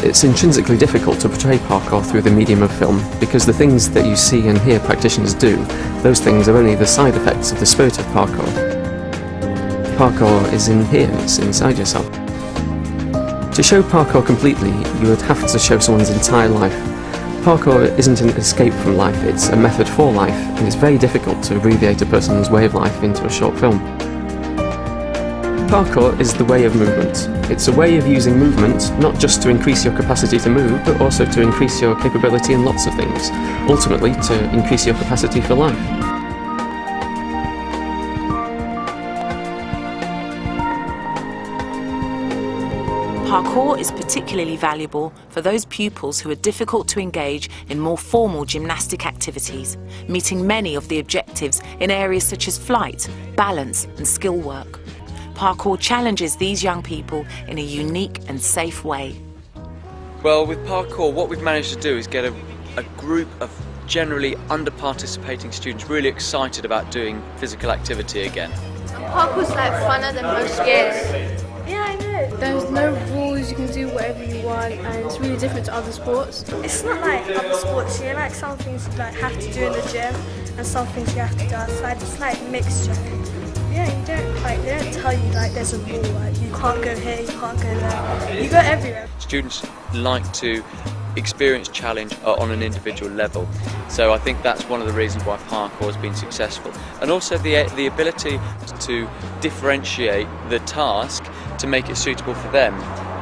It's intrinsically difficult to portray parkour through the medium of film, because the things that you see and hear practitioners do, those things are only the side effects of the spirit of parkour. Parkour is in here, it's inside yourself. To show parkour completely, you would have to show someone's entire life. Parkour isn't an escape from life, it's a method for life, and it's very difficult to abbreviate a person's way of life into a short film. Parkour is the way of movement. It's a way of using movement not just to increase your capacity to move, but also to increase your capability in lots of things, ultimately to increase your capacity for life. Parkour is particularly valuable for those pupils who are difficult to engage in more formal gymnastic activities, meeting many of the objectives in areas such as flight, balance and skill work. Parkour challenges these young people in a unique and safe way. Well, with parkour, what we've managed to do is get a group of generally under-participating students really excited about doing physical activity again. Parkour's like funner than most sports. Yeah, I know. There's no rules, you can do whatever you want, and it's really different to other sports. It's not like other sports, you know, like some things you like have to do in the gym and some things you have to do outside. It's like mixture. Yeah, they don't tell you like there's a rule, like you can't go here, you can't go there. You go everywhere. Students like to experience challenge on an individual level, so I think that's one of the reasons why parkour has been successful, and also the ability to differentiate the task to make it suitable for them,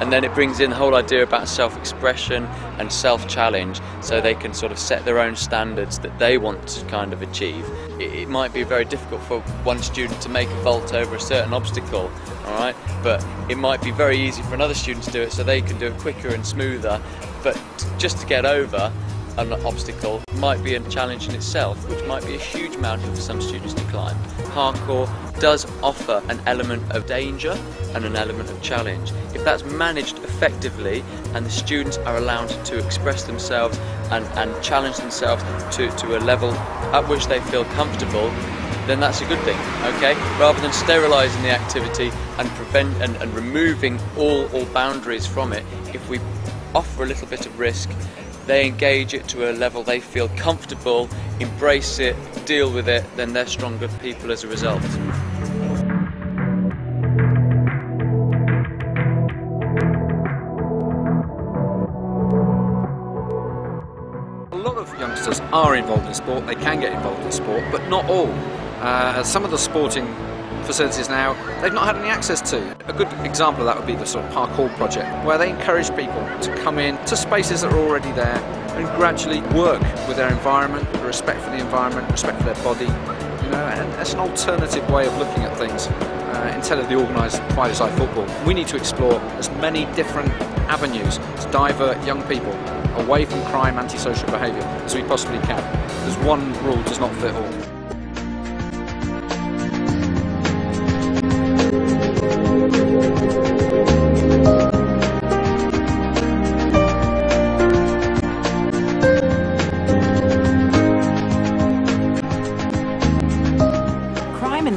and then it brings in the whole idea about self-expression and self-challenge, so they can sort of set their own standards that they want to kind of achieve. It might be very difficult for one student to make a vault over a certain obstacle, alright, but it might be very easy for another student to do it so they can do it quicker and smoother, but just to get over an obstacle might be a challenge in itself, which might be a huge mountain for some students to climb. Parkour does offer an element of danger and an element of challenge. If that's managed effectively and the students are allowed to express themselves and challenge themselves to a level at which they feel comfortable, then that's a good thing, okay? Rather than sterilising the activity and removing all boundaries from it, if we offer a little bit of risk, they engage it to a level they feel comfortable, embrace it, deal with it, then they're stronger people as a result. A lot of youngsters are involved in sport, they can get involved in sport, but not all. Some of the sporting facilities now they've not had any access to. A good example of that would be the sort of Parkour project, where they encourage people to come in to spaces that are already there and gradually work with their environment, respect for the environment, respect for their body, you know, and that's an alternative way of looking at things instead of the organised five-a-side football. We need to explore as many different avenues to divert young people away from crime, antisocial behaviour as we possibly can, because one rule does not fit all.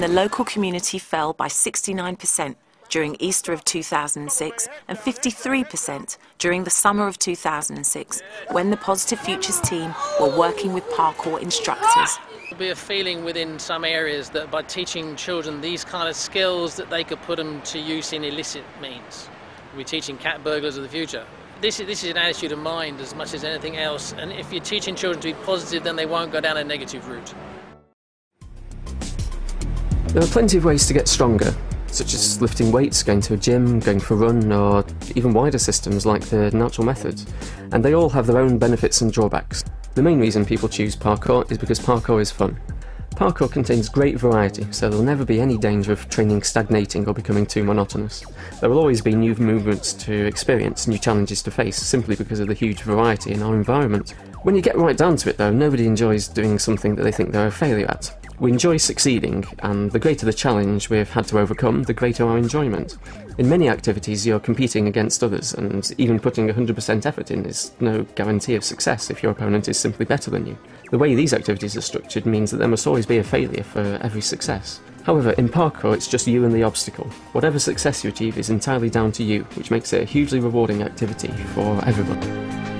The local community fell by 69% during Easter of 2006 and 53% during the summer of 2006, when the Positive Futures team were working with parkour instructors. There'll be a feeling within some areas that by teaching children these kind of skills that they could put them to use in illicit means. We're teaching cat burglars of the future. This is an attitude of mind as much as anything else, and if you're teaching children to be positive, then they won't go down a negative route. There are plenty of ways to get stronger, such as lifting weights, going to a gym, going for a run, or even wider systems like the natural methods, and they all have their own benefits and drawbacks. The main reason people choose parkour is because parkour is fun. Parkour contains great variety, so there'll never be any danger of training stagnating or becoming too monotonous. There will always be new movements to experience, new challenges to face, simply because of the huge variety in our environment. When you get right down to it though, nobody enjoys doing something that they think they're a failure at. We enjoy succeeding, and the greater the challenge we've had to overcome, the greater our enjoyment. In many activities you're competing against others, and even putting 100% effort in is no guarantee of success if your opponent is simply better than you. The way these activities are structured means that there must always be a failure for every success. However, in parkour it's just you and the obstacle. Whatever success you achieve is entirely down to you, which makes it a hugely rewarding activity for everyone.